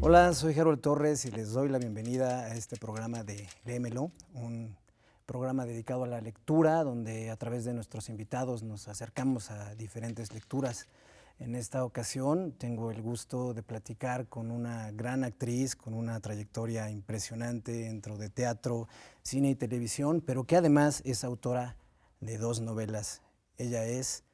Hola, soy Harold Torres y les doy la bienvenida a este programa de Léemelo, un programa dedicado a la lectura, donde a través de nuestros invitados nos acercamos a diferentes lecturas. En esta ocasión tengo el gusto de platicar con una gran actriz, con una trayectoria impresionante dentro de teatro, cine y televisión, pero que además es autora de 2 novelas. Ella es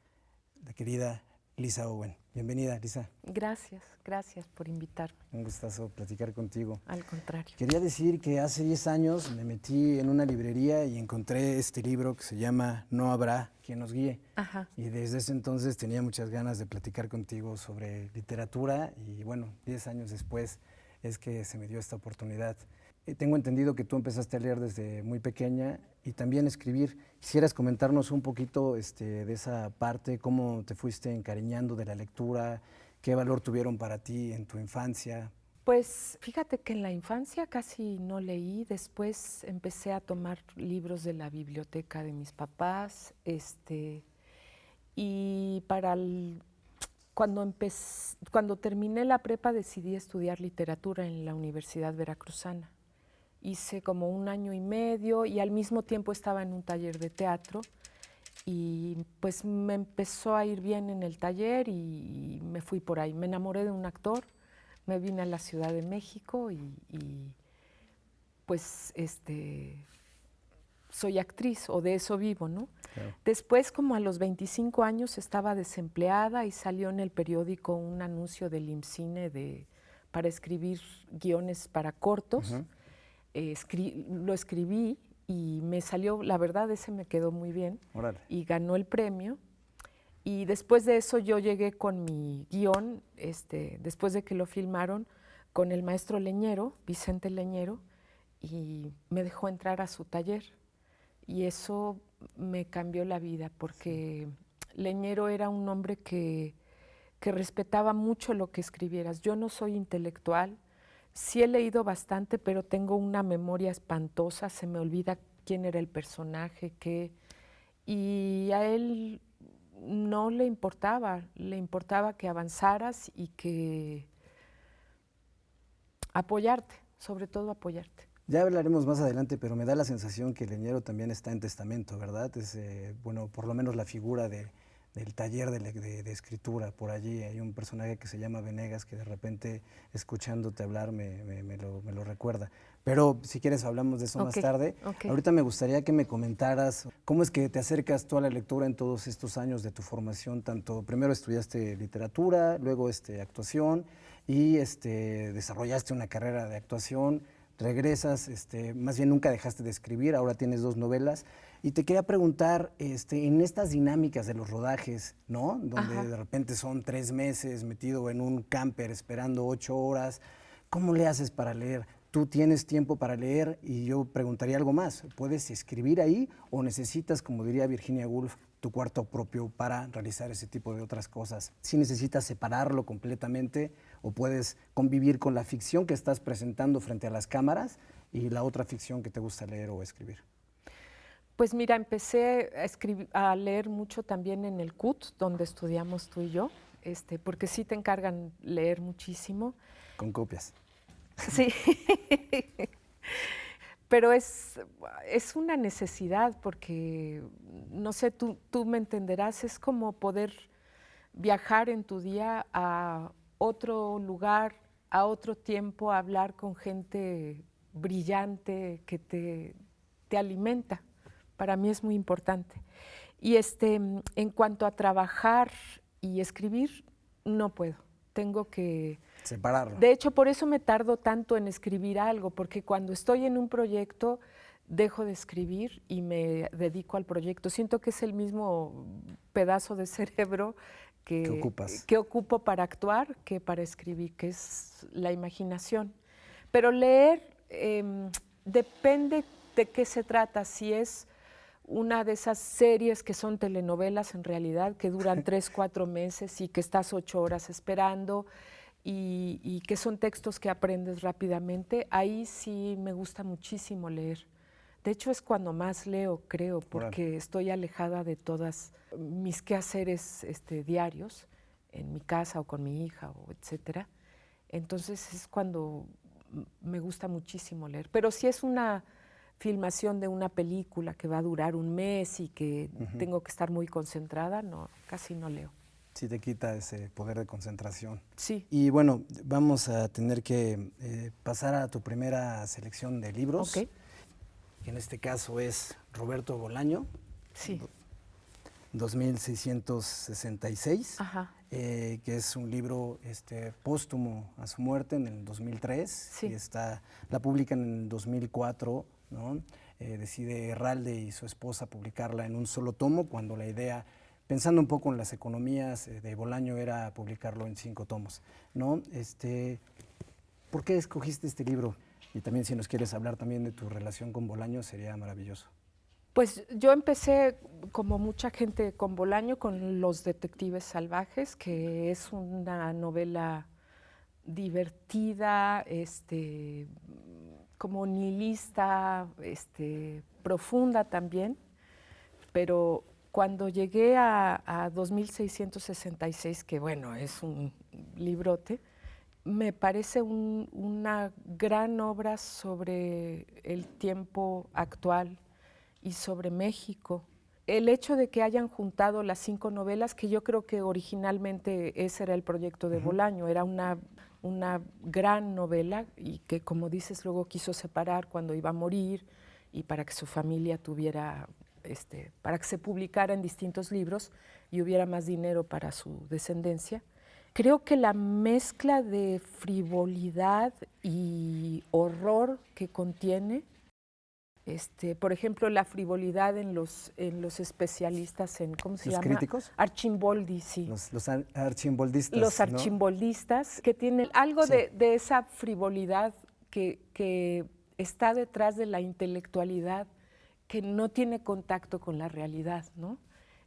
la querida Lisa Owen. Bienvenida, Lisa. Gracias por invitarme. Un gustazo platicar contigo. Al contrario. Quería decir que hace 10 años me metí en una librería y encontré este libro que se llama No habrá quien nos guíe. Ajá. Y desde ese entonces tenía muchas ganas de platicar contigo sobre literatura y bueno, 10 años después es que se me dio esta oportunidad. Tengo entendido que tú empezaste a leer desde muy pequeña y también escribir. ¿Quisieras comentarnos un poquito de esa parte, cómo te fuiste encariñando de la lectura, qué valor tuvieron para ti en tu infancia? Pues fíjate que en la infancia casi no leí, después empecé a tomar libros de la biblioteca de mis papás, y cuando terminé la prepa decidí estudiar literatura en la Universidad Veracruzana. Hice como 1 año y medio y al mismo tiempo estaba en un taller de teatro y pues me empezó a ir bien en el taller y me fui por ahí. Me enamoré de un actor, me vine a la Ciudad de México y pues soy actriz o de eso vivo, ¿no? Claro. Después, como a los 25 años, estaba desempleada y salió en el periódico un anuncio del IMCINE para escribir guiones para cortos. Ujú. Lo escribí y me salió, la verdad, ese me quedó muy bien. Órale. Y ganó el premio. Y después de eso yo llegué con mi guión, después de que lo filmaron, con el maestro Leñero, Vicente Leñero, y me dejó entrar a su taller. Y eso me cambió la vida, porque Leñero era un hombre que respetaba mucho lo que escribieras. Yo no soy intelectual, sí he leído bastante, pero tengo una memoria espantosa, se me olvida quién era el personaje, qué, y a él no le importaba que avanzaras y que apoyarte, sobre todo apoyarte. Ya hablaremos más adelante, pero me da la sensación que Leñero también está en Testamento, ¿verdad? Es, bueno, por lo menos la figura del taller de escritura. Por allí hay un personaje que se llama Venegas que de repente, escuchándote hablar, me lo recuerda. Pero si quieres hablamos de eso más tarde. Okay. Ahorita me gustaría que me comentaras cómo es que te acercas tú a la lectura en todos estos años de tu formación. Tanto primero estudiaste literatura, luego actuación y desarrollaste una carrera de actuación. Regresas, más bien nunca dejaste de escribir, ahora tienes 2 novelas. Y te quería preguntar, en estas dinámicas de los rodajes, ¿no? Donde Ajá. de repente son 3 meses metido en un camper esperando 8 horas, ¿cómo le haces para leer? ¿Tú tienes tiempo para leer? Y yo preguntaría algo más, ¿puedes escribir ahí o necesitas, como diría Virginia Woolf, tu cuarto propio para realizar ese tipo de otras cosas? ¿Sí necesitas separarlo completamente o puedes convivir con la ficción que estás presentando frente a las cámaras y la otra ficción que te gusta leer o escribir? Pues mira, empecé a leer mucho también en el CUT, donde estudiamos tú y yo, porque sí te encargan leer muchísimo. Con copias. Sí, pero es una necesidad porque, no sé, tú me entenderás, es como poder viajar en tu día a otro lugar, a otro tiempo, a hablar con gente brillante que te alimenta. Para mí es muy importante. Y en cuanto a trabajar y escribir, no puedo. Tengo que separarlo. De hecho, por eso me tardo tanto en escribir algo, porque cuando estoy en un proyecto dejo de escribir y me dedico al proyecto. Siento que es el mismo pedazo de cerebro que ocupo para actuar que para escribir, que es la imaginación. Pero leer depende de qué se trata. Si es una de esas series que son telenovelas en realidad, que duran 3, 4 meses y que estás 8 horas esperando y que son textos que aprendes rápidamente, ahí sí me gusta muchísimo leer. De hecho, es cuando más leo, creo, porque estoy alejada de todas mis quehaceres diarios, en mi casa o con mi hija, o etcétera. Entonces es cuando me gusta muchísimo leer. Pero si es una filmación de una película que va a durar un mes y que tengo que estar muy concentrada, no, casi no leo. Sí te quita ese poder de concentración. Sí. Y bueno, vamos a tener que pasar a tu primera selección de libros, Ok. que en este caso es Roberto Bolaño, Sí. 2666, Ajá. que es un libro póstumo a su muerte en el 2003, Sí. y la publican en el 2004, ¿no? Decide Herralde y su esposa publicarla en un solo tomo, cuando la idea, pensando un poco en las economías de Bolaño, era publicarlo en 5 tomos, ¿no? ¿Por qué escogiste este libro? Y también si nos quieres hablar también de tu relación con Bolaño, sería maravilloso. Pues yo empecé, como mucha gente, con Bolaño, con Los Detectives Salvajes, que es una novela divertida, como nihilista, profunda también, pero cuando llegué a 2666, que bueno, es un librote, me parece una gran obra sobre el tiempo actual y sobre México. El hecho de que hayan juntado las 5 novelas, que yo creo que originalmente ese era el proyecto de Bolaño, era una gran novela y que, como dices, luego quiso separar cuando iba a morir y para que su familia tuviera, para que se publicara en distintos libros y hubiera más dinero para su descendencia. Creo que la mezcla de frivolidad y horror que contiene, por ejemplo, la frivolidad en los especialistas en, ¿cómo se ¿Los llama? críticos? Archimboldi, sí. Los archimboldistas, Los ¿no? archimboldistas, que tienen algo Sí. de esa frivolidad que está detrás de la intelectualidad, que no tiene contacto con la realidad, ¿no?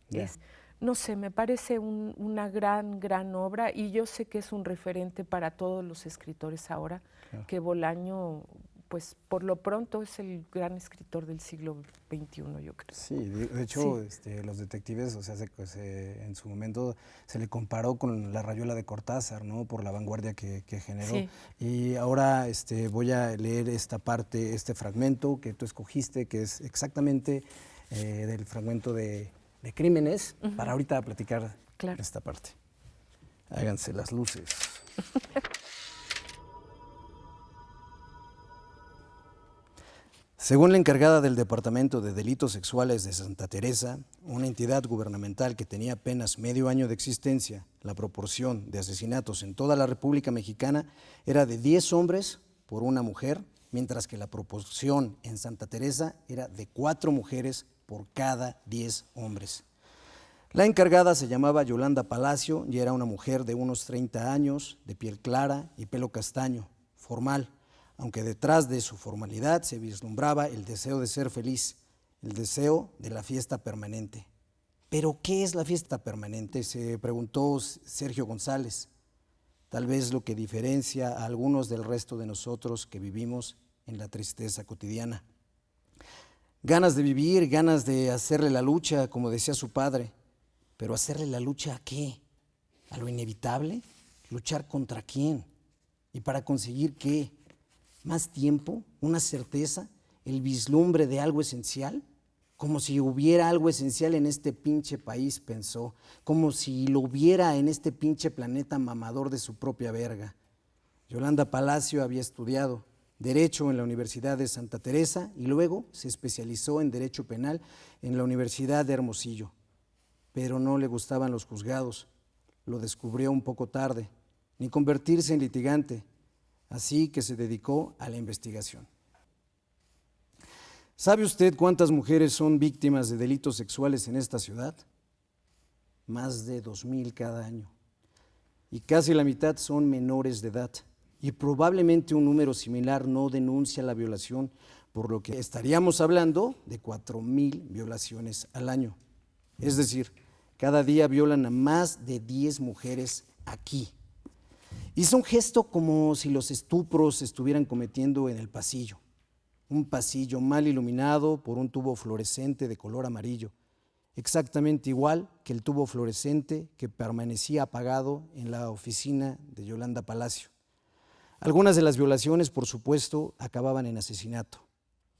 Ya. No sé, me parece una gran obra, y yo sé que es un referente para todos los escritores ahora, Claro. que Bolaño, pues por lo pronto es el gran escritor del siglo XXI, yo creo. Sí, de hecho, Sí. Los Detectives, o sea, en su momento se le comparó con La Rayuela de Cortázar, ¿no? Por la vanguardia que generó. Sí. Y ahora voy a leer esta parte, este fragmento que tú escogiste, que es exactamente del fragmento de Crímenes, para ahorita platicar Claro. esta parte. Háganse las luces. Según la encargada del Departamento de Delitos Sexuales de Santa Teresa, una entidad gubernamental que tenía apenas medio año de existencia, la proporción de asesinatos en toda la República Mexicana era de 10 hombres por una mujer, mientras que la proporción en Santa Teresa era de 4 mujeres por cada 10 hombres. La encargada se llamaba Yolanda Palacio y era una mujer de unos 30 años, de piel clara y pelo castaño, formal, aunque detrás de su formalidad se vislumbraba el deseo de ser feliz, el deseo de la fiesta permanente. ¿Pero qué es la fiesta permanente?, se preguntó Sergio González. Tal vez lo que diferencia a algunos del resto de nosotros que vivimos en la tristeza cotidiana. Ganas de vivir, ganas de hacerle la lucha, como decía su padre. ¿Pero hacerle la lucha a qué? ¿A lo inevitable? ¿Luchar contra quién? ¿Y para conseguir qué? ¿Más tiempo? ¿Una certeza? ¿El vislumbre de algo esencial? Como si hubiera algo esencial en este pinche país, pensó. Como si lo hubiera en este pinche planeta mamador de su propia verga. Yolanda Palacio había estudiado Derecho en la Universidad de Santa Teresa y luego se especializó en Derecho Penal en la Universidad de Hermosillo. Pero no le gustaban los juzgados. Lo descubrió un poco tarde, ni convertirse en litigante. Así que se dedicó a la investigación. ¿Sabe usted cuántas mujeres son víctimas de delitos sexuales en esta ciudad? Más de 2,000 cada año. Y casi la mitad son menores de edad. Y probablemente un número similar no denuncia la violación, por lo que estaríamos hablando de 4,000 violaciones al año. Es decir, cada día violan a más de 10 mujeres aquí. Hizo un gesto como si los estupros se estuvieran cometiendo en el pasillo. Un pasillo mal iluminado por un tubo fluorescente de color amarillo, exactamente igual que el tubo fluorescente que permanecía apagado en la oficina de Yolanda Palacio. Algunas de las violaciones, por supuesto, acababan en asesinato.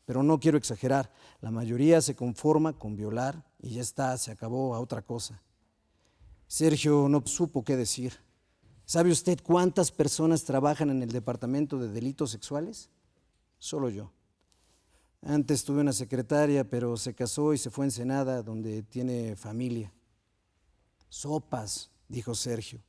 Pero no quiero exagerar, la mayoría se conforma con violar y ya está, se acabó a otra cosa. Sergio no supo qué decir. ¿Sabe usted cuántas personas trabajan en el Departamento de Delitos Sexuales? Solo yo. Antes tuve una secretaria, pero se casó y se fue a Ensenada, donde tiene familia. Sopas, dijo Sergio.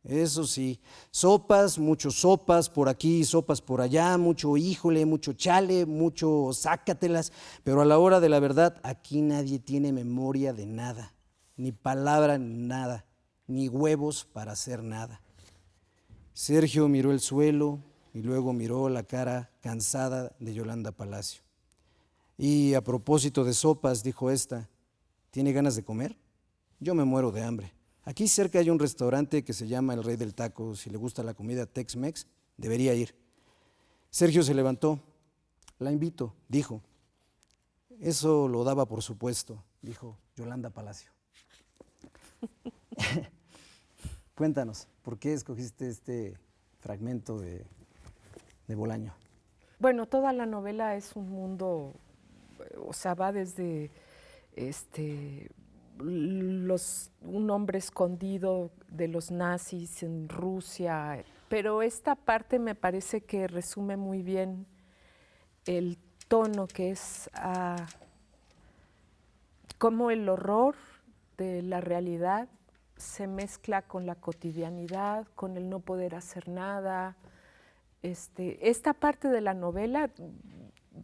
Eso sí, sopas, muchos sopas por aquí, sopas por allá, mucho híjole, mucho chale, mucho sácatelas, pero a la hora de la verdad, aquí nadie tiene memoria de nada, ni palabra ni nada, ni huevos para hacer nada. Sergio miró el suelo y luego miró la cara cansada de Yolanda Palacio. Y a propósito de sopas, dijo esta, ¿tiene ganas de comer? Yo me muero de hambre. Aquí cerca hay un restaurante que se llama El Rey del Taco. Si le gusta la comida Tex-Mex, debería ir. Sergio se levantó. La invito, dijo. Eso lo daba por supuesto, dijo Yolanda Palacio. Cuéntanos, ¿por qué escogiste este fragmento de Bolaño? Bueno, toda la novela es un mundo, o sea, va desde un hombre escondido de los nazis en Rusia, pero esta parte me parece que resume muy bien el tono que es cómo el horror de la realidad se mezcla con la cotidianidad, con el no poder hacer nada. Esta parte de la novela,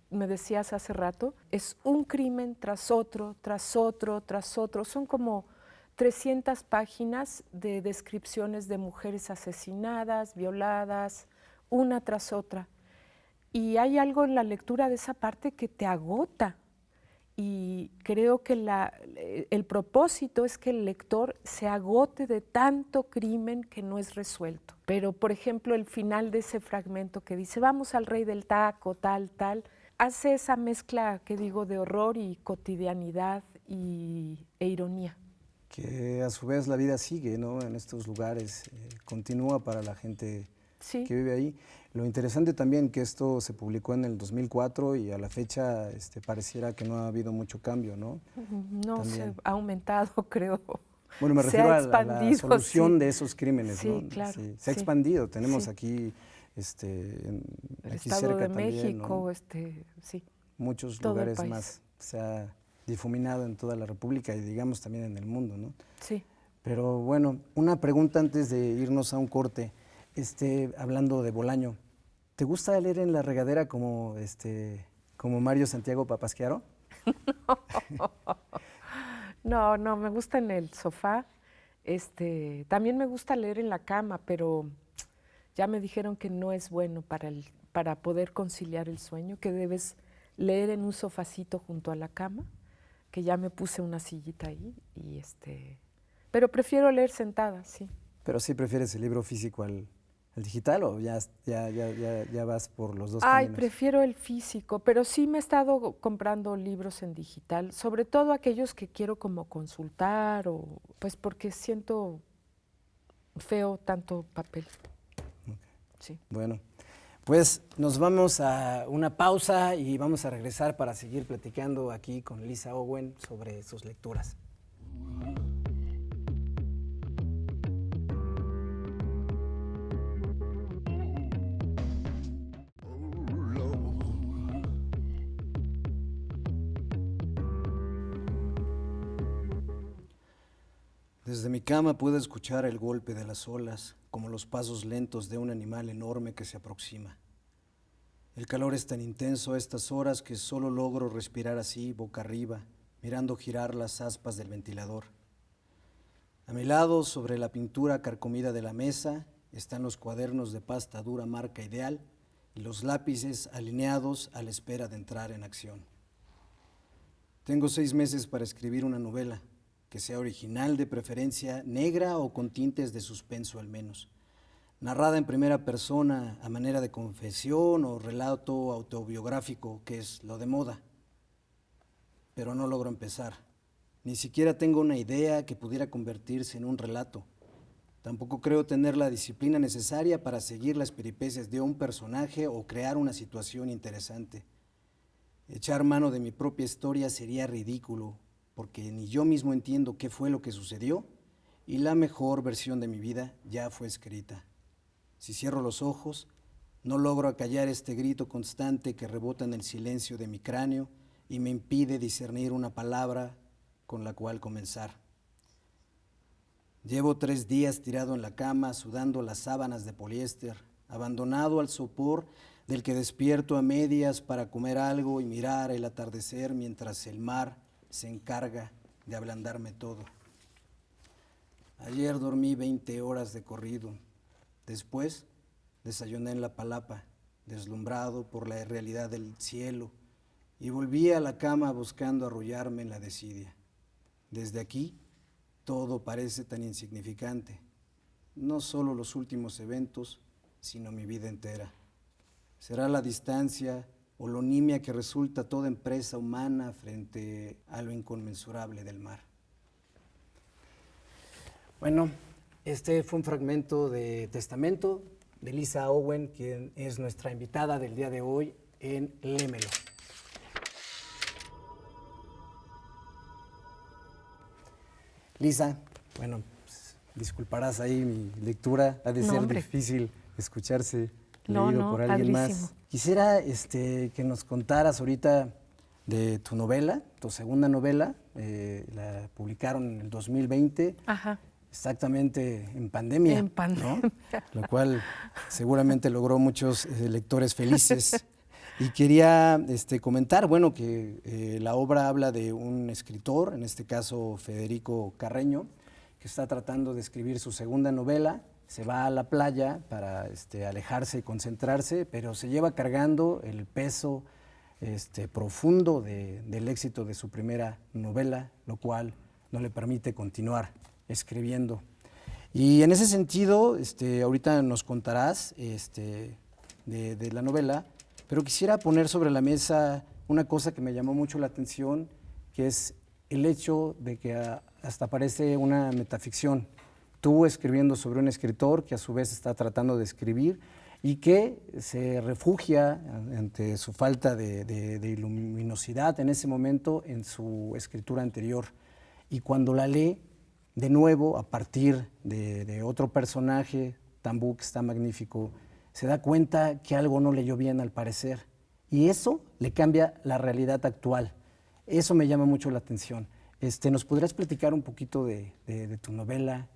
me decías hace rato, es un crimen tras otro, tras otro, tras otro. Son como 300 páginas de descripciones de mujeres asesinadas, violadas, una tras otra. Y hay algo en la lectura de esa parte que te agota. Y creo que el propósito es que el lector se agote de tanto crimen que no es resuelto. Pero, por ejemplo, el final de ese fragmento que dice, vamos al Rey del Taco, tal, tal, hace esa mezcla, que digo, de horror y cotidianidad e ironía. Que a su vez la vida sigue, ¿no? En estos lugares, continúa para la gente Sí. que vive ahí. Lo interesante también que esto se publicó en el 2004 y a la fecha pareciera que no ha habido mucho cambio, ¿no? No, También. se ha aumentado, creo. Bueno, me Se refiero ha a la expandido, solución sí. de esos crímenes, Sí, ¿no? claro, Sí, se ha sí. expandido. Tenemos Sí. aquí, El aquí Estado cerca de también, México, ¿no? sí, Muchos todo el lugares país. más. Se ha difuminado en toda la República y digamos también en el mundo, ¿no? Sí. Pero bueno, una pregunta antes de irnos a un corte. Hablando de Bolaño, ¿te gusta leer en la regadera como Mario Santiago Papasquiaro? No, no, me gusta en el sofá. También me gusta leer en la cama, pero ya me dijeron que no es bueno para poder conciliar el sueño, que debes leer en un sofacito junto a la cama, que ya me puse una sillita ahí pero prefiero leer sentada, sí. ¿Pero sí prefieres el libro físico al digital o ya vas por los dos Ay, caminos? prefiero el físico, pero sí me he estado comprando libros en digital, sobre todo aquellos que quiero como consultar o pues porque siento feo tanto papel. Ok. Sí. Bueno, pues nos vamos a una pausa y vamos a regresar para seguir platicando aquí con Lisa Owen sobre sus lecturas. Desde mi cama puedo escuchar el golpe de las olas, como los pasos lentos de un animal enorme que se aproxima. El calor es tan intenso a estas horas que solo logro respirar así, boca arriba, mirando girar las aspas del ventilador. A mi lado, sobre la pintura carcomida de la mesa, están los cuadernos de pasta dura marca Ideal y los lápices alineados a la espera de entrar en acción. Tengo 6 meses para escribir una novela, que sea original de preferencia, negra o con tintes de suspenso al menos, narrada en primera persona a manera de confesión o relato autobiográfico, que es lo de moda. Pero no logro empezar. Ni siquiera tengo una idea que pudiera convertirse en un relato. Tampoco creo tener la disciplina necesaria para seguir las peripecias de un personaje o crear una situación interesante. Echar mano de mi propia historia sería ridículo, porque ni yo mismo entiendo qué fue lo que sucedió y la mejor versión de mi vida ya fue escrita. Si cierro los ojos, no logro acallar este grito constante que rebota en el silencio de mi cráneo y me impide discernir una palabra con la cual comenzar. Llevo 3 días tirado en la cama, sudando las sábanas de poliéster, abandonado al sopor del que despierto a medias para comer algo y mirar el atardecer mientras el mar se encarga de ablandarme todo. Ayer dormí 20 horas de corrido. Después desayuné en la palapa, deslumbrado por la irrealidad del cielo, y volví a la cama buscando arrullarme en la desidia. Desde aquí, todo parece tan insignificante, no solo los últimos eventos, sino mi vida entera. Será la distancia o la nimia que resulta toda empresa humana frente a lo inconmensurable del mar. Bueno, este fue un fragmento de Testamento de Lisa Owen, quien es nuestra invitada del día de hoy en Léemelo. Lisa, bueno, pues, disculparás ahí mi lectura, ha de ser difícil escucharse leído por alguien más. Quisiera que nos contaras ahorita de tu novela, tu segunda novela, la publicaron en el 2020. Ajá. Exactamente en pandemia. En pandemia. ¿No? Lo cual seguramente logró muchos lectores felices. Y quería comentar, bueno, que la obra habla de un escritor, en este caso Federico Carreño, que está tratando de escribir su segunda novela. Se va a la playa para alejarse y concentrarse, pero se lleva cargando el peso profundo del éxito de su primera novela, lo cual no le permite continuar escribiendo. Y en ese sentido, ahorita nos contarás de la novela, pero quisiera poner sobre la mesa una cosa que me llamó mucho la atención, que es el hecho de que hasta parece una metaficción. Tú escribiendo sobre un escritor que a su vez está tratando de escribir y que se refugia ante su falta de luminosidad en ese momento en su escritura anterior. Y cuando la lee de nuevo a partir de otro personaje, Tambú, que está magnífico, se da cuenta que algo no leyó bien al parecer. Y eso le cambia la realidad actual. Eso me llama mucho la atención. ¿Nos podrías platicar un poquito de tu novela?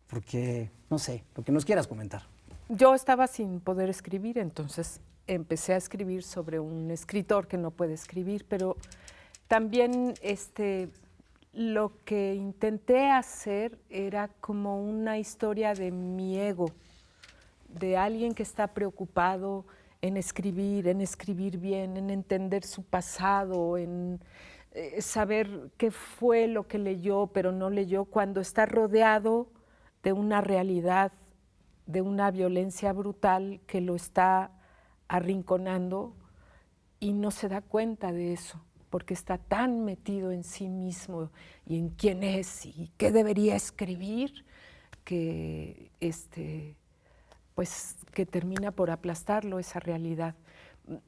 Porque, no sé, lo que nos quieras comentar. Yo estaba sin poder escribir, entonces empecé a escribir sobre un escritor que no puede escribir, pero también lo que intenté hacer era como una historia de mi ego, de alguien que está preocupado en escribir bien, en entender su pasado, en saber qué fue lo que leyó, pero no leyó, cuando está rodeado de una realidad, de una violencia brutal que lo está arrinconando y no se da cuenta de eso, porque está tan metido en sí mismo y en quién es y qué debería escribir, que pues que termina por aplastarlo esa realidad.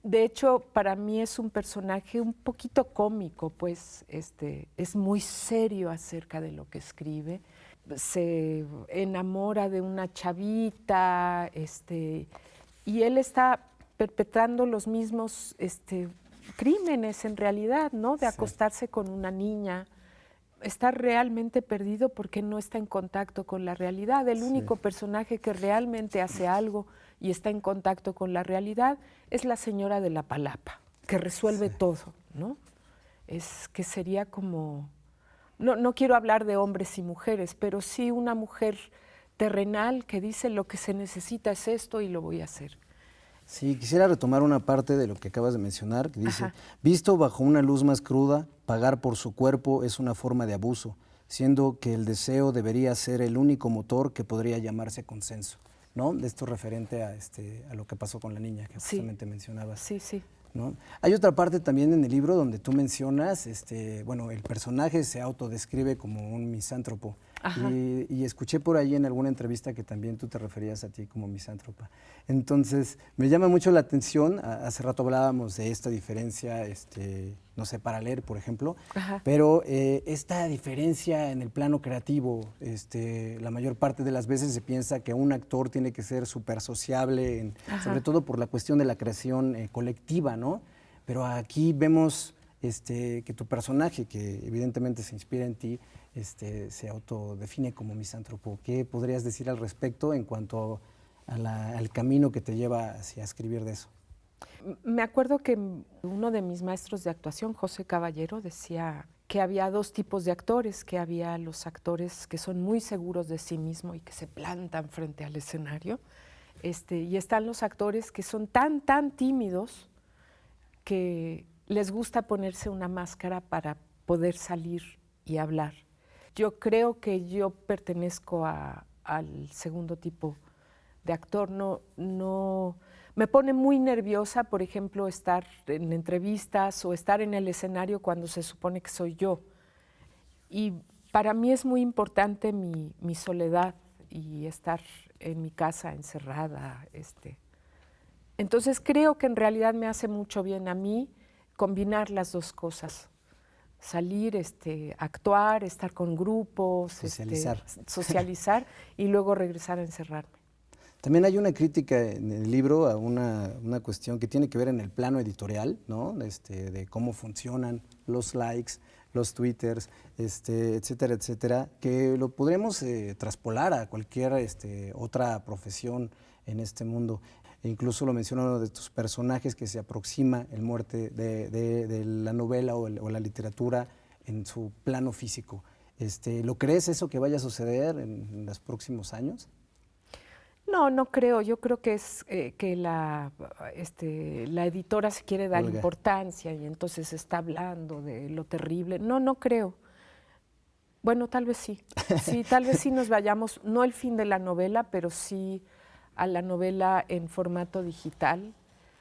De hecho, para mí es un personaje un poquito cómico, pues es muy serio acerca de lo que escribe. Se enamora de una chavita, y él está perpetrando los mismos crímenes en realidad, ¿no? De acostarse con una niña. Está realmente perdido porque no está en contacto con la realidad. El único personaje que realmente hace algo y está en contacto con la realidad es la señora de la palapa, que resuelve todo, ¿no? Es que sería como... No quiero hablar de hombres y mujeres, pero sí una mujer terrenal que dice lo que se necesita es esto y lo voy a hacer. Sí, quisiera retomar una parte de lo que acabas de mencionar, que dice, visto bajo una luz más cruda, pagar por su cuerpo es una forma de abuso, siendo que el deseo debería ser el único motor que podría llamarse consenso, ¿no? De esto referente a lo que pasó con la niña que justamente mencionabas. Sí, sí. ¿No? Hay otra parte también en el libro donde tú mencionas, bueno, el personaje se autodescribe como un misántropo. Ajá. Y escuché por ahí en alguna entrevista que también tú te referías a ti como misántropa. Entonces, me llama mucho la atención, hace rato hablábamos de esta diferencia, no sé, para leer, por ejemplo, Ajá. pero esta diferencia en el plano creativo, la mayor parte de las veces se piensa que un actor tiene que ser súper sociable, sobre todo por la cuestión de la creación colectiva, ¿no? Pero aquí vemos que tu personaje, que evidentemente se inspira en ti, se autodefine como misántropo. ¿Qué podrías decir al respecto en cuanto al camino que te lleva hacia escribir de eso? Me acuerdo que uno de mis maestros de actuación, José Caballero, decía que había dos tipos de actores, que había los actores que son muy seguros de sí mismos y que se plantan frente al escenario, y están los actores que son tan tímidos que les gusta ponerse una máscara para poder salir y hablar. Yo creo que yo pertenezco al segundo tipo de actor. No, me pone muy nerviosa, por ejemplo, estar en entrevistas o estar en el escenario cuando se supone que soy yo. Y para mí es muy importante mi soledad y estar en mi casa encerrada. Entonces creo que en realidad me hace mucho bien a mí combinar las dos cosas. Salir, actuar, estar con grupos, Socializar. socializar y luego regresar a encerrarme. También hay una crítica en el libro a una cuestión que tiene que ver en el plano editorial, ¿no? De cómo funcionan los likes, los twitters, etcétera, etcétera, que lo podremos traspolar a cualquier otra profesión en este mundo. E incluso lo menciona uno de tus personajes que se aproxima el muerte de la novela o la literatura en su plano físico. ¿Lo crees eso que vaya a suceder en los próximos años? No creo. Yo creo que es que la editora se quiere dar Olga. importancia y entonces está hablando de lo terrible. No creo. Bueno, tal vez sí. Sí, tal vez sí nos vayamos, no el fin de la novela, pero sí a la novela en formato digital.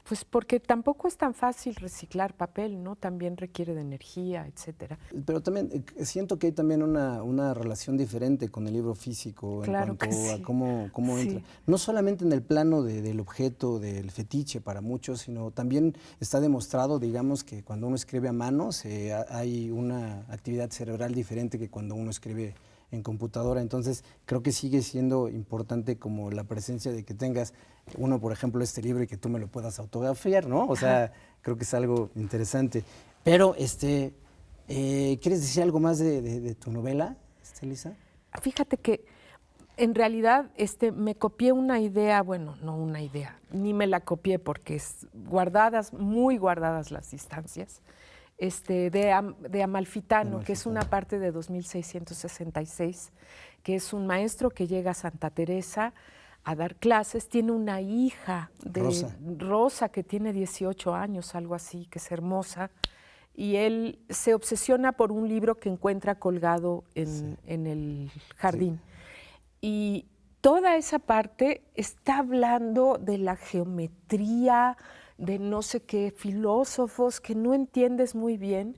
Pues porque tampoco es tan fácil reciclar papel, ¿no? También requiere de energía, etcétera. Pero también siento que hay también una relación diferente con el libro físico en Claro cuanto que sí. a cómo Sí. entra. No solamente en el plano del objeto, del fetiche para muchos, sino también está demostrado, digamos, que cuando uno escribe a mano hay una actividad cerebral diferente que cuando uno escribe en computadora. Entonces, creo que sigue siendo importante como la presencia de que tengas uno, por ejemplo, este libro y que tú me lo puedas autografiar, ¿no? O sea, creo que es algo interesante. Pero, ¿quieres decir algo más de tu novela, Lisa? Fíjate que en realidad me copié una idea, bueno, no una idea, ni me la copié porque es muy guardadas las distancias, de Amalfitano, que es una parte de 2666, que es un maestro que llega a Santa Teresa a dar clases, tiene una hija de Rosa que tiene 18 años, algo así, que es hermosa, y él se obsesiona por un libro que encuentra colgado en el jardín. Sí. Y toda esa parte está hablando de la geometría, de no sé qué filósofos que no entiendes muy bien,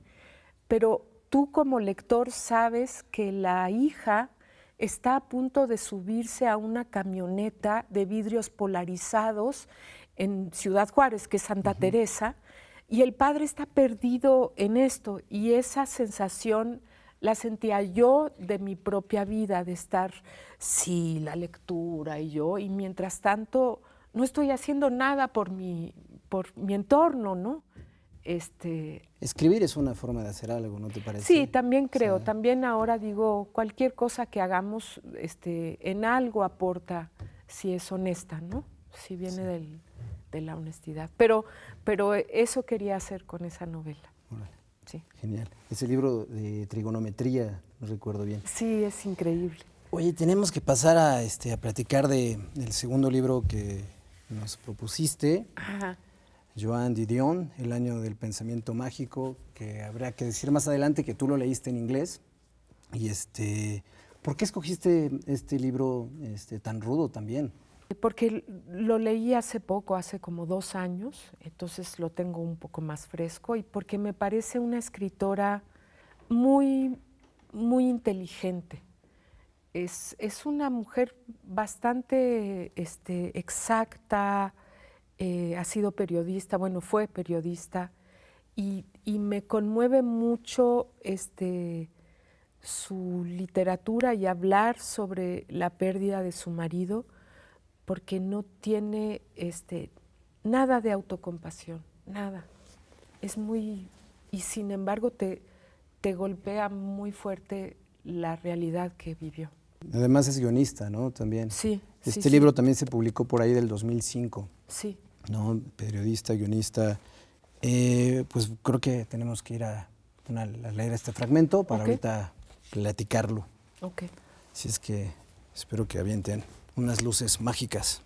pero tú como lector sabes que la hija está a punto de subirse a una camioneta de vidrios polarizados en Ciudad Juárez, que es Santa Teresa, y el padre está perdido en esto, y esa sensación la sentía yo de mi propia vida, de estar, sí, la lectura y yo, y mientras tanto no estoy haciendo nada por mi entorno, ¿no? Escribir es una forma de hacer algo, ¿no te parece? Sí, también creo. También ahora digo, cualquier cosa que hagamos en algo aporta si es honesta, ¿no? Si viene de la honestidad. Pero eso quería hacer con esa novela. Órale. Sí. Genial. Ese libro de trigonometría, no recuerdo bien. Sí, es increíble. Oye, tenemos que pasar a platicar del segundo libro que nos propusiste. Ajá. Joan Didion, El año del pensamiento mágico, que habría que decir más adelante que tú lo leíste en inglés. Y ¿por qué escogiste este libro tan rudo también? Porque lo leí hace poco, hace como 2 años, entonces lo tengo un poco más fresco, y porque me parece una escritora muy, muy inteligente. es una mujer bastante exacta, ha sido periodista, bueno, fue periodista, y me conmueve mucho su literatura y hablar sobre la pérdida de su marido, porque no tiene nada de autocompasión, nada. Es muy, y sin embargo te golpea muy fuerte la realidad que vivió. Además es guionista, ¿no? También. Sí. Este libro también se publicó por ahí del 2005. Sí. ¿No? Periodista, guionista. Pues creo que tenemos que ir a leer este fragmento para ahorita platicarlo. Ok. Así es que espero que avienten unas luces mágicas.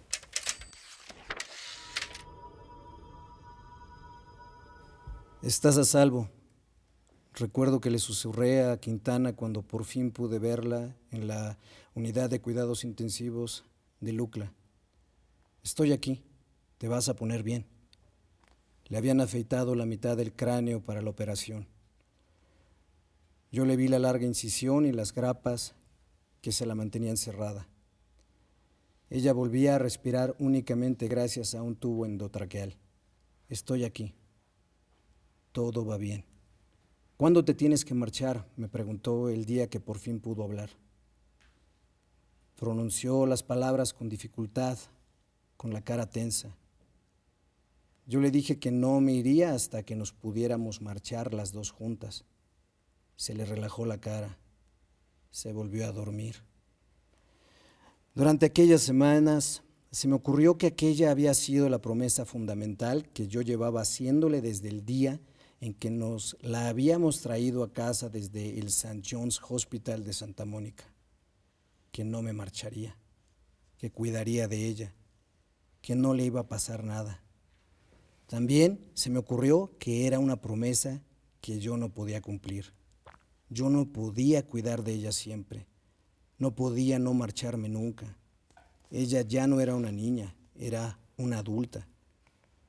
Estás a salvo. Recuerdo que le susurré a Quintana cuando por fin pude verla en la unidad de cuidados intensivos de Lucla. Estoy aquí, te vas a poner bien. Le habían afeitado la mitad del cráneo para la operación. Yo le vi la larga incisión y las grapas que se la mantenían cerrada. Ella volvía a respirar únicamente gracias a un tubo endotraqueal. Estoy aquí. Todo va bien. ¿Cuándo te tienes que marchar?, me preguntó el día que por fin pudo hablar. Pronunció las palabras con dificultad, con la cara tensa. Yo le dije que no me iría hasta que nos pudiéramos marchar las dos juntas. Se le relajó la cara. Se volvió a dormir. Durante aquellas semanas se me ocurrió que aquella había sido la promesa fundamental que yo llevaba haciéndole desde el día en que nos la habíamos traído a casa desde el St. John's Hospital de Santa Mónica, que no me marcharía, que cuidaría de ella, que no le iba a pasar nada. También se me ocurrió que era una promesa que yo no podía cumplir. Yo no podía cuidar de ella siempre, no podía no marcharme nunca. Ella ya no era una niña, era una adulta.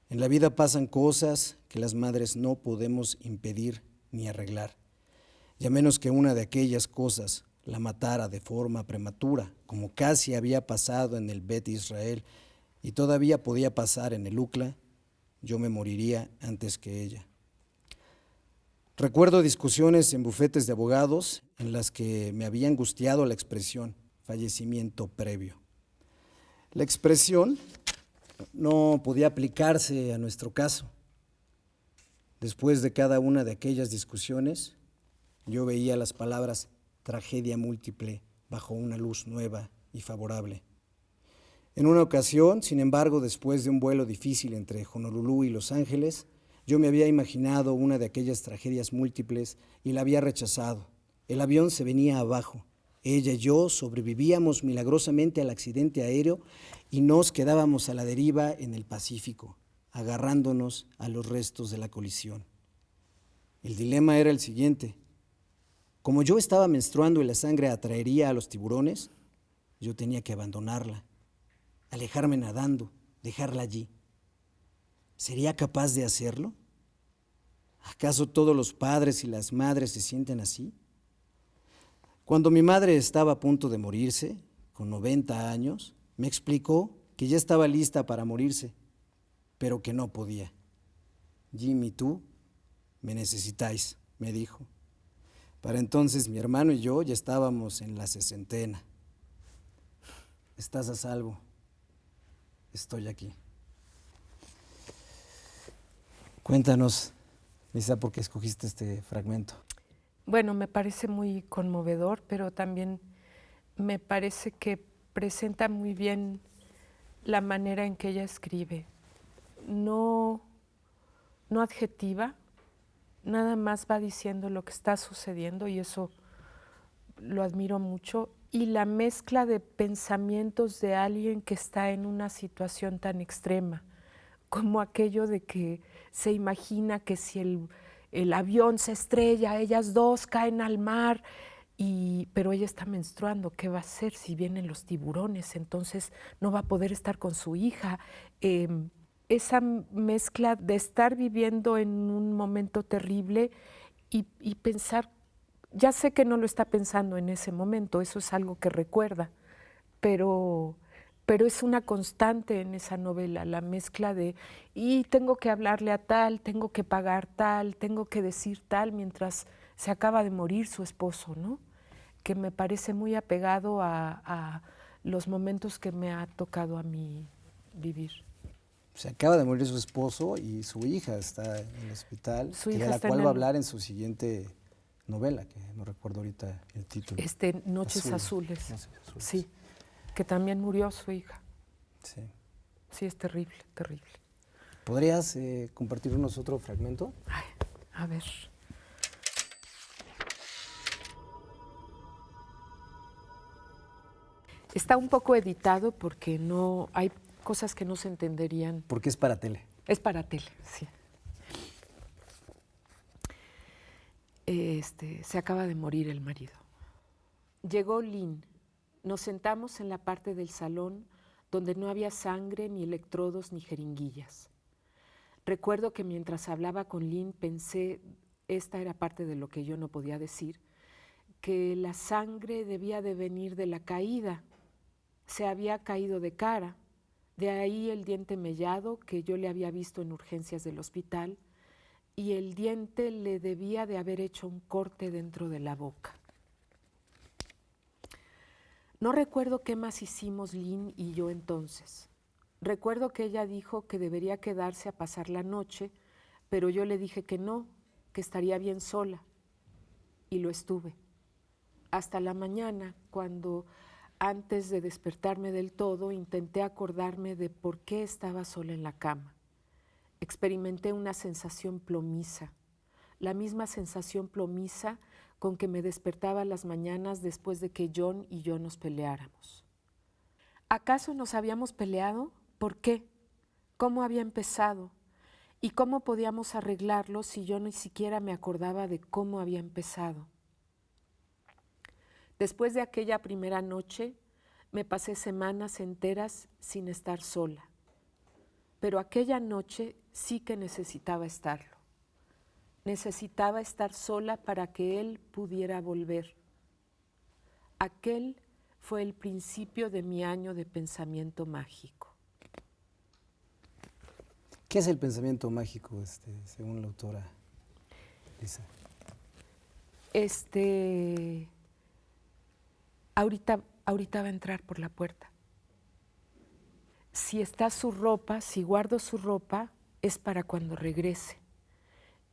En la vida pasan cosas que las madres no podemos impedir ni arreglar, y a menos que una de aquellas cosas la matara de forma prematura, como casi había pasado en el Bet Israel y todavía podía pasar en el UCLA, yo me moriría antes que ella. Recuerdo discusiones en bufetes de abogados en las que me había angustiado la expresión fallecimiento previo. La expresión no podía aplicarse a nuestro caso. Después de cada una de aquellas discusiones, yo veía las palabras tragedia múltiple bajo una luz nueva y favorable. En una ocasión, sin embargo, después de un vuelo difícil entre Honolulu y Los Ángeles, yo me había imaginado una de aquellas tragedias múltiples y la había rechazado. El avión se venía abajo. Ella y yo sobrevivíamos milagrosamente al accidente aéreo y nos quedábamos a la deriva en el Pacífico, agarrándonos a los restos de la colisión. El dilema era el siguiente. Como yo estaba menstruando y la sangre atraería a los tiburones, yo tenía que abandonarla, alejarme nadando, dejarla allí. ¿Sería capaz de hacerlo? ¿Acaso todos los padres y las madres se sienten así? Cuando mi madre estaba a punto de morirse, con 90 años, me explicó que ya estaba lista para morirse, pero que no podía. Jimmy, tú me necesitáis, me dijo. Para entonces mi hermano y yo ya estábamos en la 60. Estás a salvo. Estoy aquí. Cuéntanos, Lisa, ¿por qué escogiste este fragmento? Bueno, me parece muy conmovedor, pero también me parece que presenta muy bien la manera en que ella escribe. No adjetiva, nada más va diciendo lo que está sucediendo y eso lo admiro mucho. Y la mezcla de pensamientos de alguien que está en una situación tan extrema, como aquello de que se imagina que si el avión se estrella, ellas dos caen al mar, pero ella está menstruando, ¿qué va a hacer si vienen los tiburones? Entonces no va a poder estar con su hija. Esa mezcla de estar viviendo en un momento terrible y pensar Ya sé que no lo está pensando en ese momento, eso es algo que recuerda, pero es una constante en esa novela, la mezcla de, y tengo que hablarle a tal, tengo que pagar tal, tengo que decir tal, mientras se acaba de morir su esposo, ¿no? Que me parece muy apegado a los momentos que me ha tocado a mí vivir. Se acaba de morir su esposo y su hija está en el hospital, Su de hija la está cual va a hablar en su siguiente novela, que no recuerdo ahorita el título. Noches Azules. Noches Azules. Sí, que también murió su hija. Sí. Sí, es terrible, terrible. ¿Podrías compartirnos otro fragmento? Ay, a ver. Está un poco editado porque no hay cosas que no se entenderían. Porque es para tele. Es para tele, sí. Se acaba de morir el marido. Llegó Lynn. Nos sentamos en la parte del salón donde no había sangre, ni electrodos, ni jeringuillas. Recuerdo que mientras hablaba con Lynn pensé, esta era parte de lo que yo no podía decir, que la sangre debía de venir de la caída. Se había caído de cara, de ahí el diente mellado que yo le había visto en urgencias del hospital, y el diente le debía de haber hecho un corte dentro de la boca. No recuerdo qué más hicimos Lynn y yo entonces. Recuerdo que ella dijo que debería quedarse a pasar la noche, pero yo le dije que no, que estaría bien sola. Y lo estuve. Hasta la mañana, cuando, antes de despertarme del todo, intenté acordarme de por qué estaba sola en la cama. Experimenté una sensación plomiza, la misma sensación plomiza con que me despertaba las mañanas después de que John y yo nos peleáramos. ¿Acaso nos habíamos peleado? ¿Por qué? ¿Cómo había empezado? ¿Y cómo podíamos arreglarlo si yo ni siquiera me acordaba de cómo había empezado? Después de aquella primera noche, me pasé semanas enteras sin estar sola. Pero aquella noche sí que necesitaba estarlo. Necesitaba estar sola para que él pudiera volver. Aquel fue el principio de mi año de pensamiento mágico. ¿Qué es el pensamiento mágico, según la autora Lisa? Ahorita va a entrar por la puerta. Si está su ropa, si guardo su ropa, es para cuando regrese.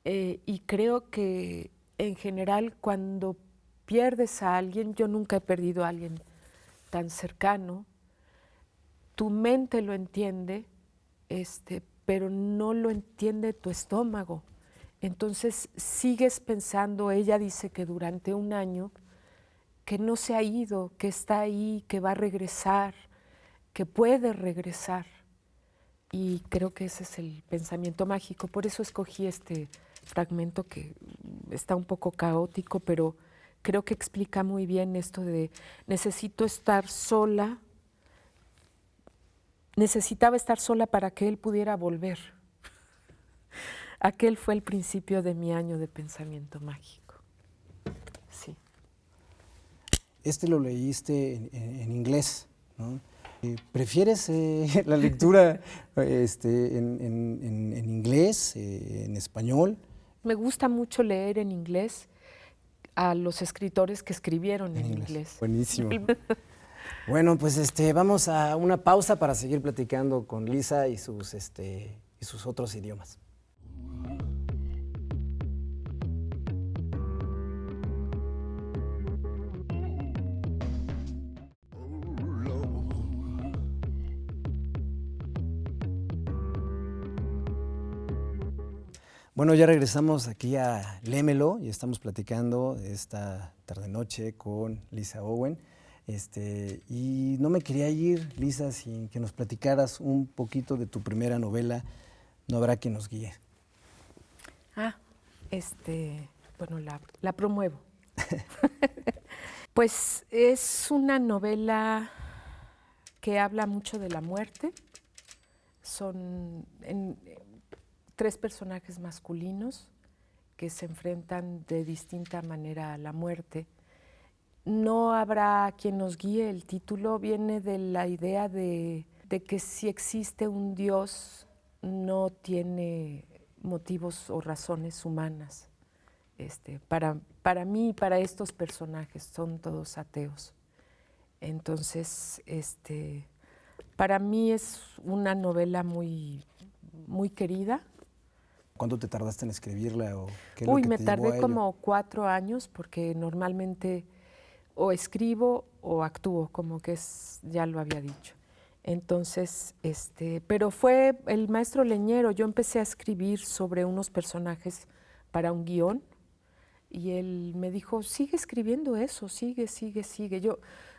Y creo que en general cuando pierdes a alguien, yo nunca he perdido a alguien tan cercano, tu mente lo entiende, pero no lo entiende tu estómago. Entonces sigues pensando, ella dice que durante un año, que no se ha ido, que está ahí, que va a regresar, que puede regresar. Y creo que ese es el pensamiento mágico. Por eso escogí este fragmento que está un poco caótico, pero creo que explica muy bien esto de necesito estar sola, necesitaba estar sola para que él pudiera volver. Aquel fue el principio de mi año de pensamiento mágico. Sí. Lo leíste en inglés, ¿no? ¿Prefieres la lectura en inglés, en español? Me gusta mucho leer en inglés a los escritores que escribieron en inglés. Buenísimo. Bueno, pues vamos a una pausa para seguir platicando con Lisa y sus otros idiomas. Bueno, ya regresamos aquí a Léemelo y estamos platicando esta tarde-noche con Lisa Owen. Y no me quería ir, Lisa, sin que nos platicaras un poquito de tu primera novela, No habrá quien nos guíe. Bueno, la promuevo. Pues es una novela que habla mucho de la muerte. Son 3 personajes masculinos que se enfrentan de distinta manera a la muerte. No habrá quien nos guíe. El título viene de la idea de que si existe un Dios, no tiene motivos o razones humanas. Para mí y para estos personajes son todos ateos. Entonces, para mí es una novela muy, muy querida. ¿Cuánto te tardaste en escribirla o qué es Uy, lo que me te llevó a tardé ello? como 4 años porque normalmente o escribo o actúo, como que ya lo había dicho. Entonces, pero fue el maestro Leñero. Yo empecé a escribir sobre unos personajes para un guión y él me dijo, sigue escribiendo eso, sigue.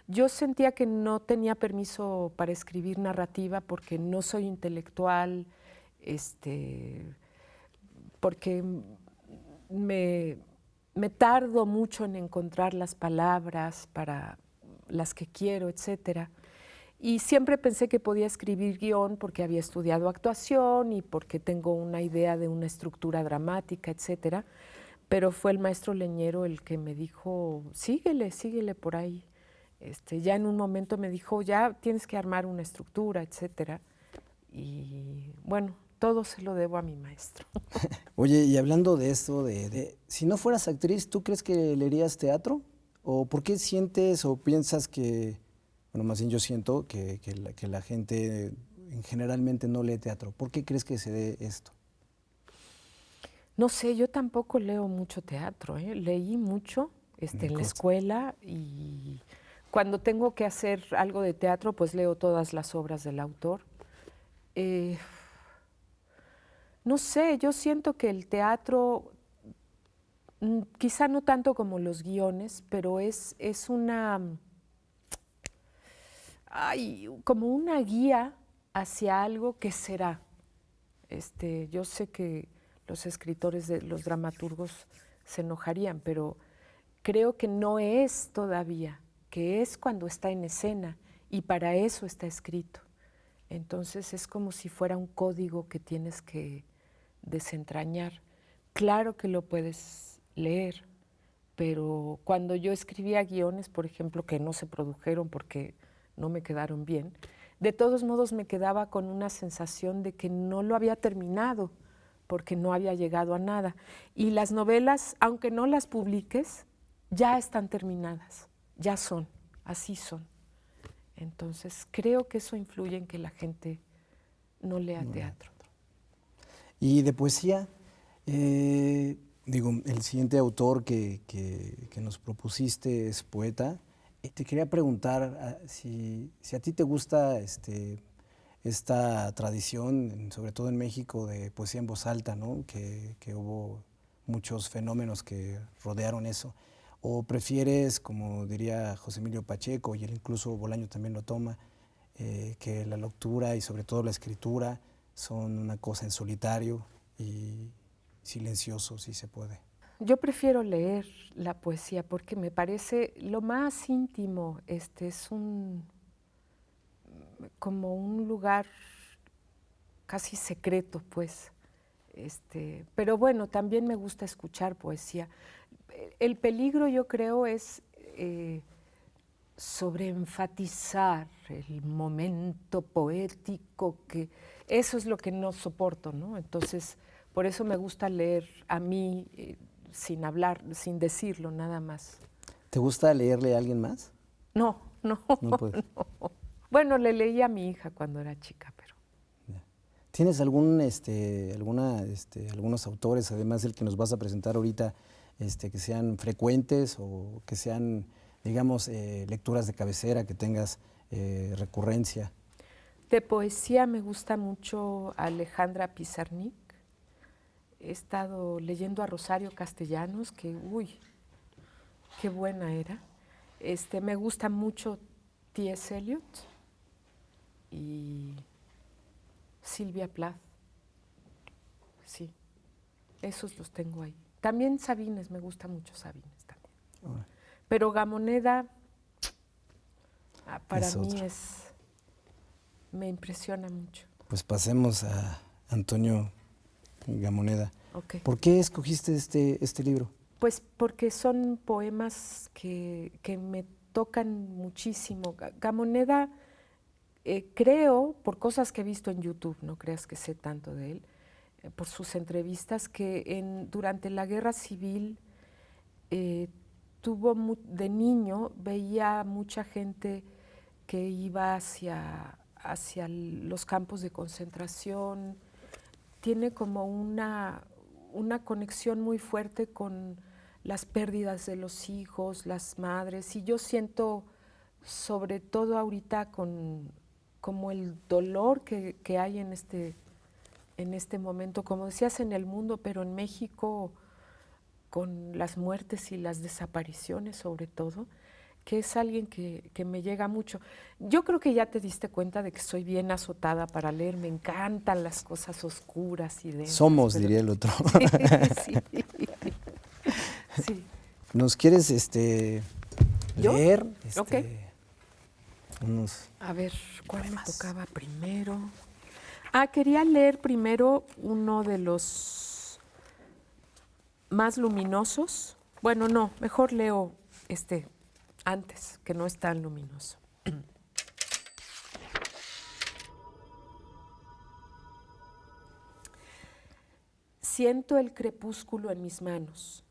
Yo sentía que no tenía permiso para escribir narrativa porque no soy intelectual, porque me tardo mucho en encontrar las palabras para las que quiero, etcétera. Y siempre pensé que podía escribir guión porque había estudiado actuación y porque tengo una idea de una estructura dramática, etcétera. Pero fue el maestro Leñero el que me dijo, síguele por ahí. Ya en un momento me dijo, ya tienes que armar una estructura, etcétera. Y bueno, todo se lo debo a mi maestro. Oye, y hablando de esto, si no fueras actriz, ¿tú crees que leerías teatro? ¿O por qué sientes o piensas que, bueno, más bien yo siento que la gente generalmente no lee teatro? ¿Por qué crees que se dé esto? No sé, yo tampoco leo mucho teatro, ¿eh? Leí mucho Me en la consta. escuela y cuando tengo que hacer algo de teatro, pues leo todas las obras del autor. Eh, no sé, yo siento que el teatro, quizá no tanto como los guiones, pero es una, como una guía hacia algo que será. Yo sé que los escritores, los dramaturgos se enojarían, pero creo que no es todavía, que es cuando está en escena y para eso está escrito. Entonces es como si fuera un código que tienes que desentrañar. Claro que lo puedes leer, pero cuando yo escribía guiones, por ejemplo, que no se produjeron porque no me quedaron bien, de todos modos me quedaba con una sensación de que no lo había terminado porque no había llegado a nada. Y las novelas, aunque no las publiques, ya están terminadas, ya son, así son. Entonces creo que eso influye en que la gente no lea teatro. Y de poesía, digo, el siguiente autor que nos propusiste es poeta. Te quería preguntar si a ti te gusta esta tradición, sobre todo en México, de poesía en voz alta, ¿no? Que hubo muchos fenómenos que rodearon eso. ¿O prefieres, como diría José Emilio Pacheco, y él incluso Bolaño también lo toma, que la lectura y sobre todo la escritura son una cosa en solitario y silencioso, si se puede? Yo prefiero leer la poesía porque me parece lo más íntimo, es como un lugar casi secreto, pues. Pero bueno, también me gusta escuchar poesía. El peligro, yo creo, es sobreenfatizar el momento poético, que eso es lo que no soporto, ¿no? Entonces, por eso me gusta leer a mí sin hablar, sin decirlo, nada más. ¿Te gusta leerle a alguien más? No, No puedes. no. Bueno, le leí a mi hija cuando era chica, pero ¿Tienes algunos autores, además del que nos vas a presentar ahorita, que sean frecuentes o que sean, digamos, lecturas de cabecera, que tengas recurrencia? de poesía me gusta mucho Alejandra Pizarnik. He estado leyendo a Rosario Castellanos, que, uy, qué buena era. Me gusta mucho T.S. Eliot y Silvia Plath. Sí, esos los tengo ahí. También Sabines, me gusta mucho Sabines también. Ahora, Pero Gamoneda, para es mí otro. me impresiona mucho. Pues pasemos a Antonio Gamoneda. Ok. ¿Por qué escogiste este libro? Pues porque son poemas que me tocan muchísimo. Gamoneda, creo, por cosas que he visto en YouTube, no creas que sé tanto de él, por sus entrevistas, que durante la Guerra Civil eh, de niño veía mucha gente que iba hacia los campos de concentración. Tiene como una conexión muy fuerte con las pérdidas de los hijos, las madres, y yo siento, sobre todo ahorita, como el dolor que hay en este momento, como decías, en el mundo, pero en México, con las muertes y las desapariciones sobre todo, que es alguien que me llega mucho. Yo creo que ya te diste cuenta de que soy bien azotada para leer, me encantan las cosas oscuras y densas. Somos, diría el otro. Sí, sí. ¿Nos quieres ¿Yo? leer? Ok. Unos A ver, ¿cuál poemas. me tocaba primero? Quería leer primero uno de los más luminosos. Bueno, no, mejor leo este antes, que no es tan luminoso. Siento el crepúsculo en mis manos.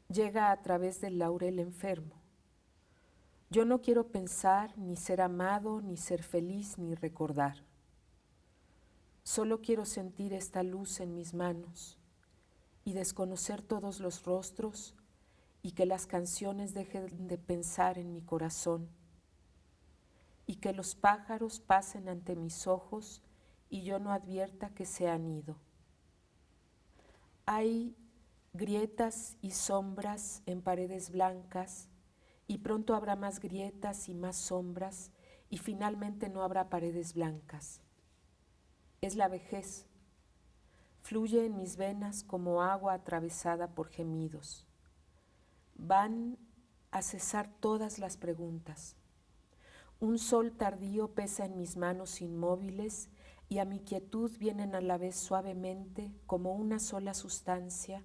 Llega a través del laurel enfermo. Yo no quiero pensar, ni ser amado, ni ser feliz, ni recordar. Solo quiero sentir esta luz en mis manos y desconocer todos los rostros y que las canciones dejen de pensar en mi corazón y que los pájaros pasen ante mis ojos y yo no advierta que se han ido. Hay grietas y sombras en paredes blancas y pronto habrá más grietas y más sombras y finalmente no habrá paredes blancas. Es la vejez. Fluye en mis venas como agua atravesada por gemidos. Van a cesar todas las preguntas. Un sol tardío pesa en mis manos inmóviles y a mi quietud vienen a la vez suavemente, como una sola sustancia,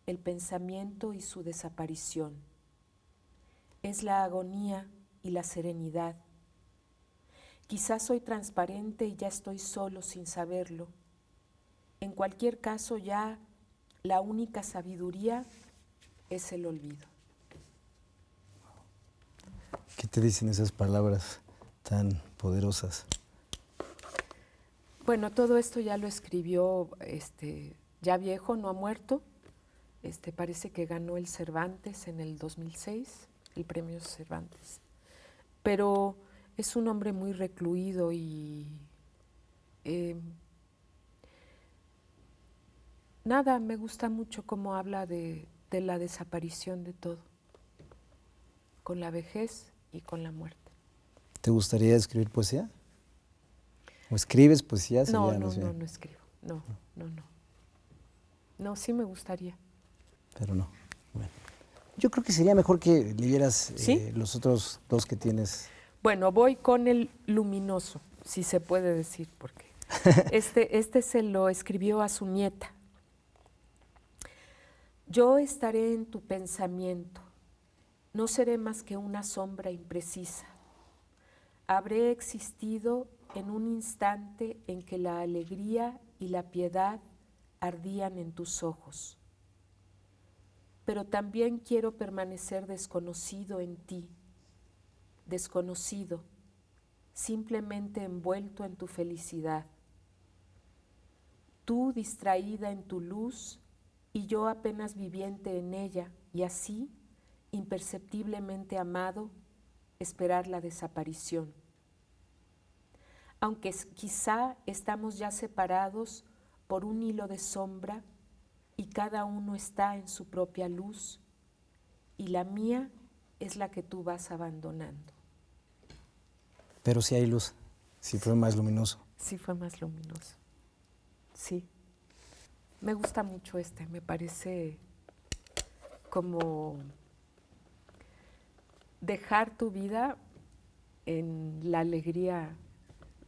el pensamiento y su desaparición. Es la agonía y la serenidad. Quizás soy transparente y ya estoy solo sin saberlo. En cualquier caso, ya la única sabiduría es el olvido. ¿Qué te dicen esas palabras tan poderosas? Bueno, todo esto ya lo escribió ya viejo, no ha muerto. Parece que ganó el Cervantes en el 2006, el premio Cervantes. Pero es un hombre muy recluido y nada, me gusta mucho cómo habla de la desaparición de todo, con la vejez y con la muerte. ¿Te gustaría escribir poesía? ¿O escribes poesía? No, Sería no, más no, bien. no escribo. No, no, no. No, sí me gustaría. Pero no. Bueno. Yo creo que sería mejor que leyeras ¿Sí? los otros dos que tienes. Bueno, voy con el luminoso, si se puede decir, porque este se lo escribió a su nieta. Yo estaré en tu pensamiento, no seré más que una sombra imprecisa. Habré existido en un instante en que la alegría y la piedad ardían en tus ojos. Pero también quiero permanecer desconocido en ti, desconocido, simplemente envuelto en tu felicidad. Tú distraída en tu luz y yo apenas viviente en ella, y así, imperceptiblemente amado, esperar la desaparición. Aunque quizá estamos ya separados por un hilo de sombra y cada uno está en su propia luz, y la mía es la que tú vas abandonando. Pero sí hay luz, sí fue más luminoso. Sí fue más luminoso. Sí. Me gusta mucho me parece como dejar tu vida en la alegría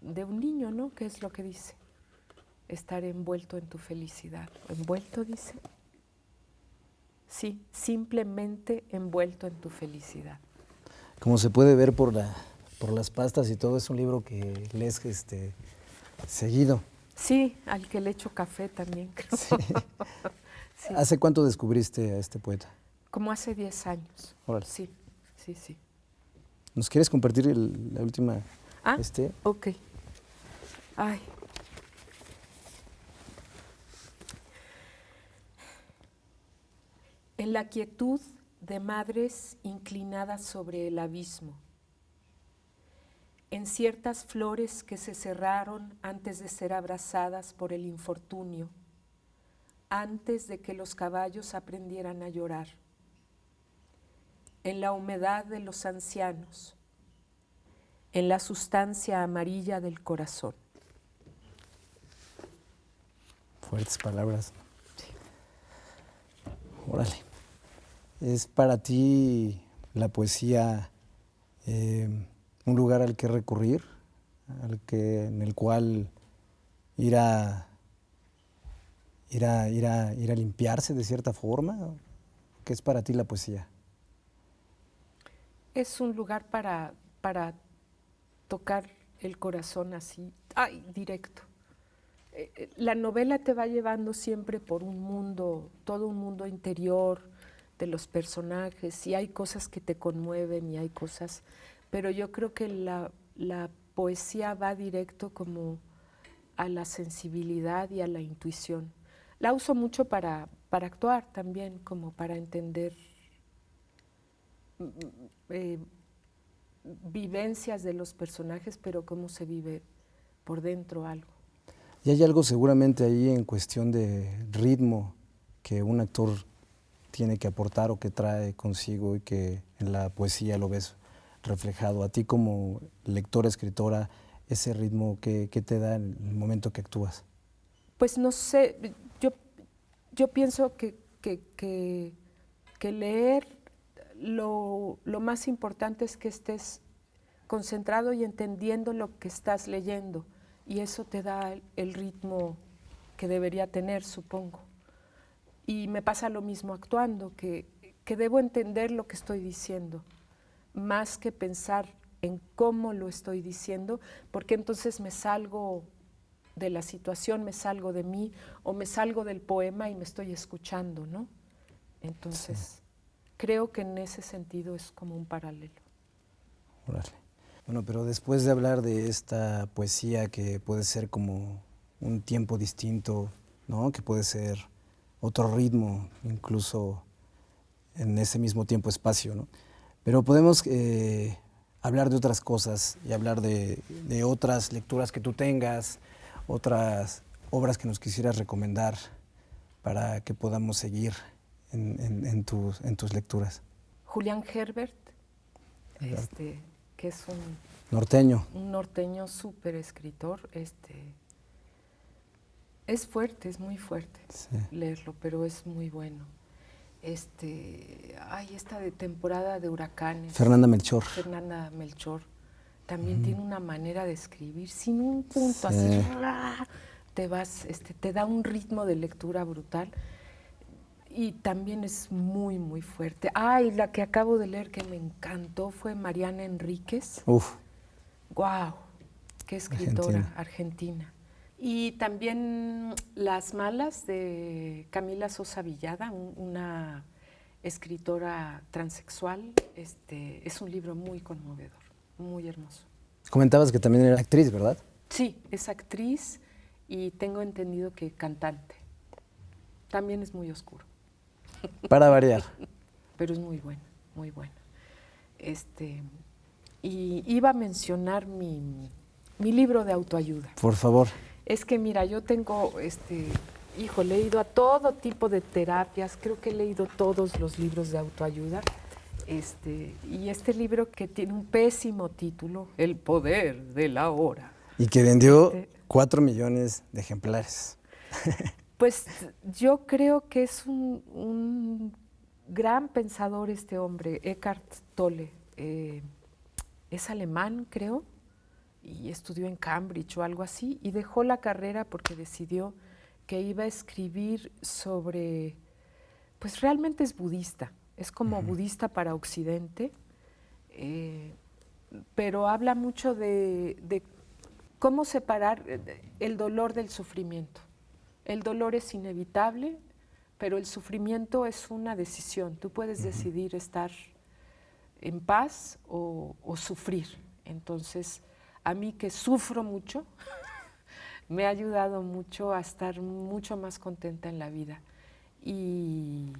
de un niño, ¿no? ¿Qué es lo que dice? estar envuelto en tu felicidad. ¿Envuelto, dice? Sí, simplemente envuelto en tu felicidad. Como se puede ver por las pastas y todo, es un libro que lees seguido. Sí, al que le echo café también, creo. Sí. Sí. ¿Hace cuánto descubriste a este poeta? Como hace 10 años. Órale. Sí, sí, sí. ¿Nos quieres compartir la última? Ok. Ay. En la quietud de madres inclinadas sobre el abismo, en ciertas flores que se cerraron antes de ser abrazadas por el infortunio, antes de que los caballos aprendieran a llorar, en la humedad de los ancianos, en la sustancia amarilla del corazón. Fuertes palabras. Sí. Órale. ¿Es para ti la poesía un lugar al que recurrir, en el cual ir a limpiarse de cierta forma? ¿Qué es para ti la poesía? Es un lugar para tocar el corazón así, directo. La novela te va llevando siempre por un mundo, todo un mundo interior de los personajes, y hay cosas que te conmueven y hay cosas, pero yo creo que la poesía va directo como a la sensibilidad y a la intuición. La uso mucho para actuar también, como para entender vivencias de los personajes, pero cómo se vive por dentro algo. Y hay algo seguramente ahí en cuestión de ritmo que un actor tiene que aportar o que trae consigo y que en la poesía lo ves reflejado. A ti como lectora, escritora, ese ritmo que te da en el momento que actúas. Pues no sé, yo pienso que leer lo más importante es que estés concentrado y entendiendo lo que estás leyendo, y eso te da el ritmo que debería tener, supongo. Y me pasa lo mismo actuando, que debo entender lo que estoy diciendo, más que pensar en cómo lo estoy diciendo, porque entonces me salgo de la situación, me salgo de mí, o me salgo del poema y me estoy escuchando, ¿no? Entonces, sí, creo que en ese sentido es como un paralelo. Órale. Bueno, pero después de hablar de esta poesía que puede ser como un tiempo distinto, ¿no? Que puede ser otro ritmo, incluso en ese mismo tiempo-espacio, ¿no? Pero podemos hablar de otras cosas y hablar de otras lecturas que tú tengas, otras obras que nos quisieras recomendar para que podamos seguir en tus lecturas. Julián Herbert, que es un norteño súper escritor, es fuerte, es muy fuerte, sí, leerlo, pero es muy bueno. Esta de temporada de huracanes. Fernanda Melchor. Fernanda Melchor también tiene una manera de escribir sin un punto, sí, así te da un ritmo de lectura brutal. Y también es muy, muy fuerte. La que acabo de leer que me encantó fue Mariana Enríquez. Uf. ¡Guau! ¡Qué escritora argentina! Y también Las malas de Camila Sosa Villada, una escritora transexual. Es un libro muy conmovedor, muy hermoso. Comentabas que también era actriz, ¿verdad? Sí, es actriz y tengo entendido que cantante. También es muy oscuro. Para variar. Pero es muy bueno, muy bueno. Y iba a mencionar mi libro de autoayuda. Por favor. Es que mira, yo tengo, he leído a todo tipo de terapias, creo que he leído todos los libros de autoayuda. Y este libro que tiene un pésimo título, El poder de la hora. Y que vendió 4 millones de ejemplares. Pues yo creo que es un gran pensador este hombre, Eckhart Tolle. Es alemán, creo, y estudió en Cambridge o algo así, y dejó la carrera porque decidió que iba a escribir sobre, pues realmente es budista, es como budista para Occidente, pero habla mucho de cómo separar el dolor del sufrimiento. El dolor es inevitable, pero el sufrimiento es una decisión. Tú puedes decidir estar en paz o sufrir. Entonces, a mí que sufro mucho, me ha ayudado mucho a estar mucho más contenta en la vida. Y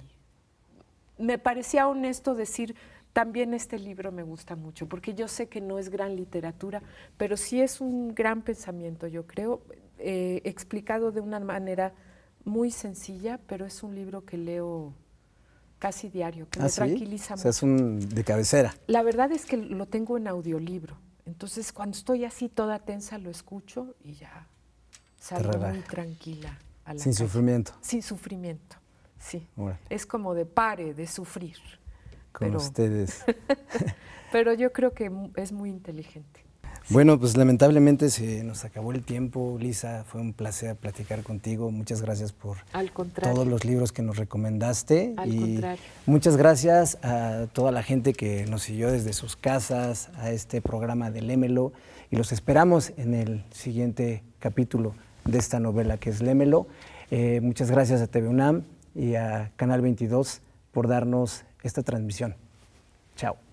me parecía honesto decir, también este libro me gusta mucho, porque yo sé que no es gran literatura, pero sí es un gran pensamiento, yo creo, explicado de una manera muy sencilla, pero es un libro que leo casi diario, que me tranquiliza mucho. O sea, es un de cabecera. La verdad es que lo tengo en audiolibro, entonces cuando estoy así toda tensa lo escucho y ya salgo muy tranquila a la Sin calle. sufrimiento. Sin sufrimiento, sí. Órale. Es como de pare de sufrir. Con ustedes. Pero yo creo que es muy inteligente. Bueno, pues lamentablemente se nos acabó el tiempo, Lisa. Fue un placer platicar contigo. Muchas gracias por todos los libros que nos recomendaste. Al contrario. Muchas gracias a toda la gente que nos siguió desde sus casas a este programa de Lémelo. Y los esperamos en el siguiente capítulo de esta novela que es Lémelo. Muchas gracias a TV UNAM y a Canal 22 por darnos esta transmisión. Chao.